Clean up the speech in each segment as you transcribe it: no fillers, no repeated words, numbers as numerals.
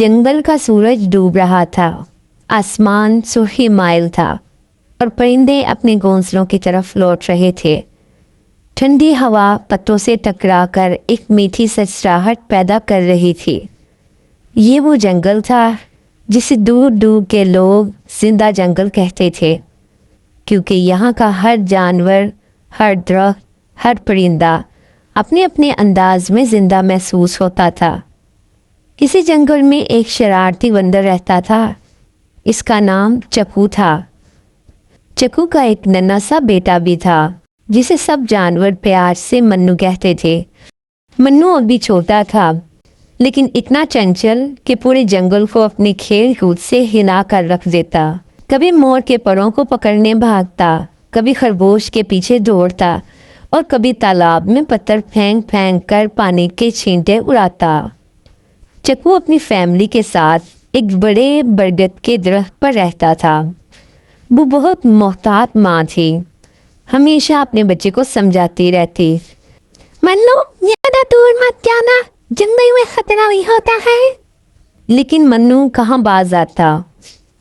जंगल का सूरज डूब रहा था, आसमान सुर्खी माइल था और परिंदे अपने घोंसलों की तरफ लौट रहे थे। ठंडी हवा पत्तों से टकराकर एक मीठी सरसराहट पैदा कर रही थी। ये वो जंगल था जिसे दूर दूर के लोग जिंदा जंगल कहते थे, क्योंकि यहाँ का हर जानवर, हर दरख्त, हर परिंदा अपने अपने अंदाज में जिंदा महसूस होता था। इसी जंगल में एक शरारती बंदर रहता था। इसका नाम चकू था। चकू का एक नन्हा सा बेटा भी था, जिसे सब जानवर प्यार से मन्नू कहते थे। मन्नू अभी छोटा था, लेकिन इतना चंचल कि पूरे जंगल को अपनी खेल कूद से हिला कर रख देता। कभी मोर के परों को पकड़ने भागता, कभी खरगोश के पीछे दौड़ता और कभी तालाब में पत्थर फेंक फेंक कर पानी के छींटे उड़ाता। चकू अपनी फैमिली के साथ एक बड़े बरगद के दरख्त पर रहता था। वो बहुत मोहतात माँ थी, हमेशा अपने बच्चे को समझाती रहती, मन्नू ज़्यादा दूर मत जाना, जंगल में खतरा भी होता है। लेकिन मन्नू कहाँ बाज आता।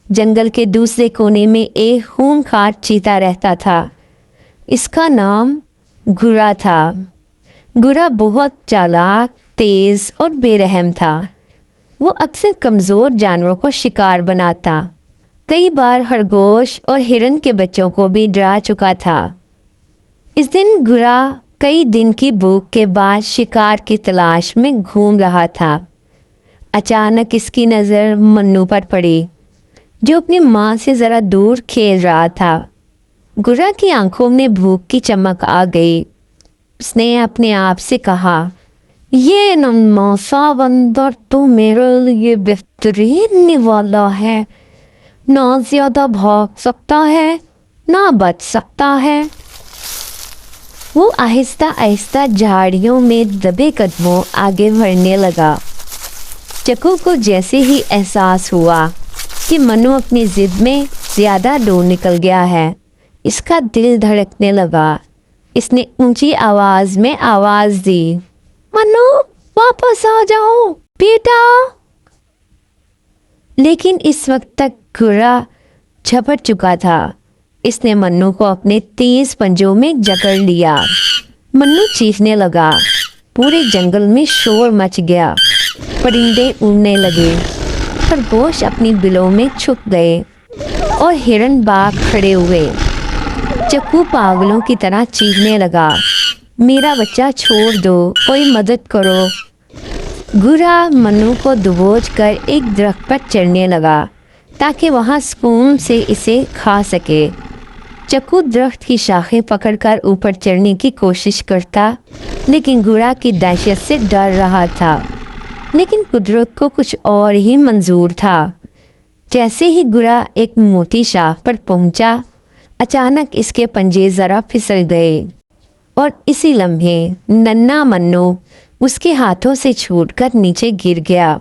जंगल के दूसरे कोने में एक खूंखार चीता रहता था। इसका नाम गुरा था। गुरा बहुत चालाक, तेज और बेरहम था। वो अक्सर कमज़ोर जानवरों को शिकार बनाता। कई बार खरगोश और हिरन के बच्चों को भी डरा चुका था। इस दिन गुरा कई दिन की भूख के बाद शिकार की तलाश में घूम रहा था। अचानक इसकी नज़र मन्नू पर पड़ी, जो अपनी माँ से ज़रा दूर खेल रहा था। गुरा की आंखों में भूख की चमक आ गई। उसने अपने आप से कहा, ये नन्हा सा बंदर तो मेरे लिए बेहतरीन निवाला है। ना ज़्यादा भाग सकता है, ना बच सकता है। वो आहिस्ता आहिस्ता झाड़ियों में दबे कदमों आगे बढ़ने लगा। चकू को जैसे ही एहसास हुआ कि मन्नू अपनी जिद में ज़्यादा दूर निकल गया है, इसका दिल धड़कने लगा। इसने ऊंची आवाज़ में आवाज़ दी, मन्नू वापस आ जाओ बेटा। लेकिन इस वक्त तक गुरा झपट चुका था। इसने मन्नू को अपने तेज पंजों में जकड़ लिया। मन्नू चीखने लगा। पूरे जंगल में शोर मच गया। परिंदे उड़ने लगे, खरगोश अपनी बिलों में छुप गए और हिरन बाग खड़े हुए। चकू पागलों की तरह चीखने लगा, मेरा बच्चा छोड़ दो, कोई मदद करो। गुरा मन्नू को दबोच कर एक दरख्त पर चढ़ने लगा ताकि वहाँ सुकून से इसे खा सके। चकू दरख्त की शाखें पकड़कर ऊपर चढ़ने की कोशिश करता, लेकिन गुरा की दहशत से डर रहा था। लेकिन कुदरत को कुछ और ही मंजूर था। जैसे ही गुरा एक मोटी शाख पर पहुंचा, अचानक इसके पंजे ज़रा फिसल गए और इसी लम्हे नन्हा मन्नू उसके हाथों से छूटकर नीचे गिर गया।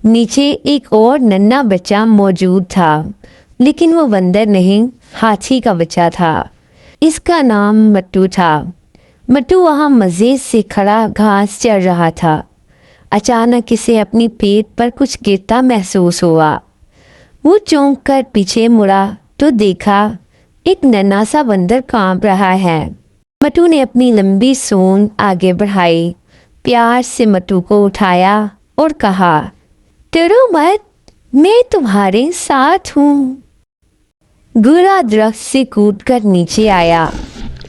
नीचे एक और नन्हा बच्चा मौजूद था, लेकिन वो बंदर नहीं, हाथी का बच्चा था। इसका नाम मट्टू था। मट्टू वहाँ मज़े से खड़ा घास चर रहा था। अचानक इसे अपनी पेट पर कुछ गिरता महसूस हुआ। वो चौंक कर पीछे मुड़ा तो देखा एक नन्हा सा बंदर कांप रहा है। मट्टू ने अपनी लंबी सूंड आगे बढ़ाई, प्यार से मट्टू को उठाया और कहा, डरो मत, मैं तुम्हारे साथ हूँ। गुरा दरख्त से कूदकर नीचे आया।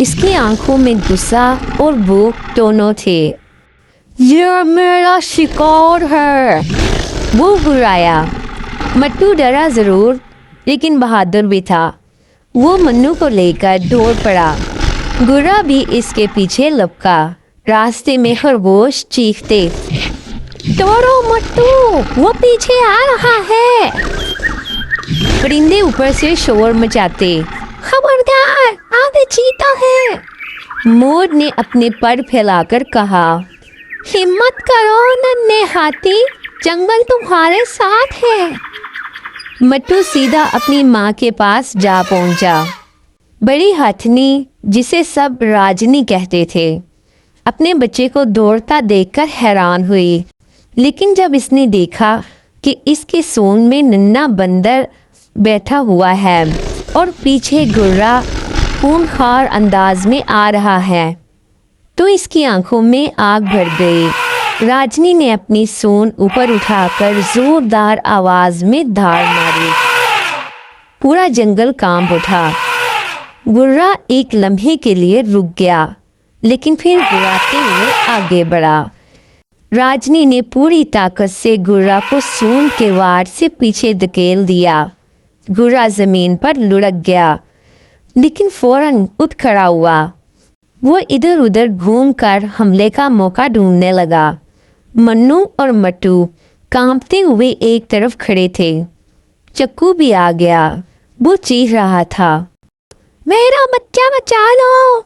इसकी आंखों में गुस्सा और भूख दोनों थे। ये मेरा शिकार है, वो गुर्राया। मट्टू डरा ज़रूर, लेकिन बहादुर भी था। वो मन्नू को लेकर दौड़ पड़ा। गुर्रा भी इसके पीछे लपका। रास्ते में खरगोश चीखते, डरो मट्टू, वो पीछे आ रहा है। परिंदे ऊपर से शोर मचाते, खबरदार, आगे चीता है। मोर ने अपने पर फैलाकर कहा, हिम्मत करो नन्हे हाथी, जंगल तुम्हारे साथ है। मट्टू सीधा अपनी माँ के पास जा पहुंचा। बड़ी हथनी, जिसे सब राजनी कहते थे, अपने बच्चे को दौड़ता देखकर हैरान हुई। लेकिन जब इसने देखा कि इसके सूंड में नन्हा बंदर बैठा हुआ है और पीछे गुर्रा खूंखार अंदाज में आ रहा है, तो इसकी आंखों में आग भर गई। राजनी ने अपनी सूंड ऊपर उठाकर जोरदार आवाज में धार मारी। पूरा जंगल कांप उठा। गुर्रा एक लम्हे के लिए रुक गया, लेकिन फिर गुर्राते हुए आगे बढ़ा। राजनी ने पूरी ताकत से गुर्रा को सूंड के वार से पीछे धकेल दिया। गुर्रा जमीन पर लुढ़क गया, लेकिन फौरन उठ खड़ा हुआ। वो इधर उधर घूमकर हमले का मौका ढूंढने लगा। मन्नू और मट्टू कांपते हुए एक तरफ खड़े थे। चक्कू भी आ गया। वो चीख रहा था, मेरा बच्चा बचा लो।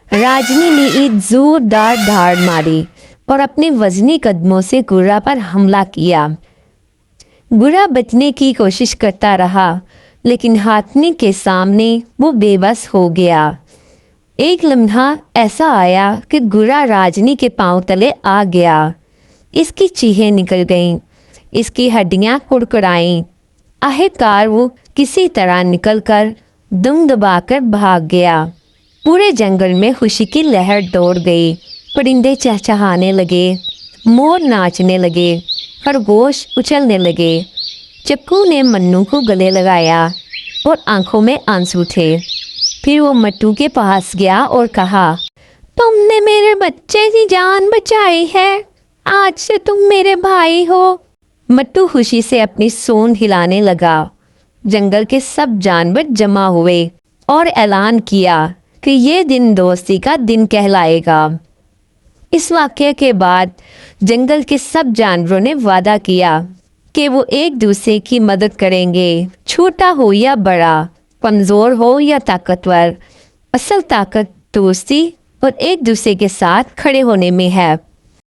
राजनी ने एक जोरदार धाड़ मारी और अपने वजनी कदमों से गुर्रा पर हमला किया। गुर्रा बचने की कोशिश करता रहा, लेकिन हाथनी के सामने वो बेबस हो गया। एक लम्हा ऐसा आया कि गुर्रा राजनी के पांव तले आ गया। इसकी चीखें निकल गईं, इसकी हड्डियां कुड़कुड़ाईं। आखिरकार वो किसी तरह निकलकर दम दबाकर भाग गया। पूरे जंगल में खुशी की लहर दौड़ गई। परिंदे चहचहाने लगे, मोर नाचने लगे, खरगोश उछलने लगे। चक्कू ने मन्नू को गले लगाया और आंखों में आंसू थे। फिर वो मट्टू के पास गया और कहा, तुमने मेरे बच्चे की जान बचाई है। आज से तुम मेरे भाई हो। मट्टू खुशी से अपनी सूंड हिलाने लगा। जंगल के सब जानवर जमा हुए और ऐलान किया कि ये दिन दोस्ती का दिन कहलाएगा। इस वाक़ये के बाद जंगल के सब जानवरों ने वादा किया कि वो एक दूसरे की मदद करेंगे, छोटा हो या बड़ा, कमज़ोर हो या ताकतवर। असल ताकत दोस्ती और एक दूसरे के साथ खड़े होने में है।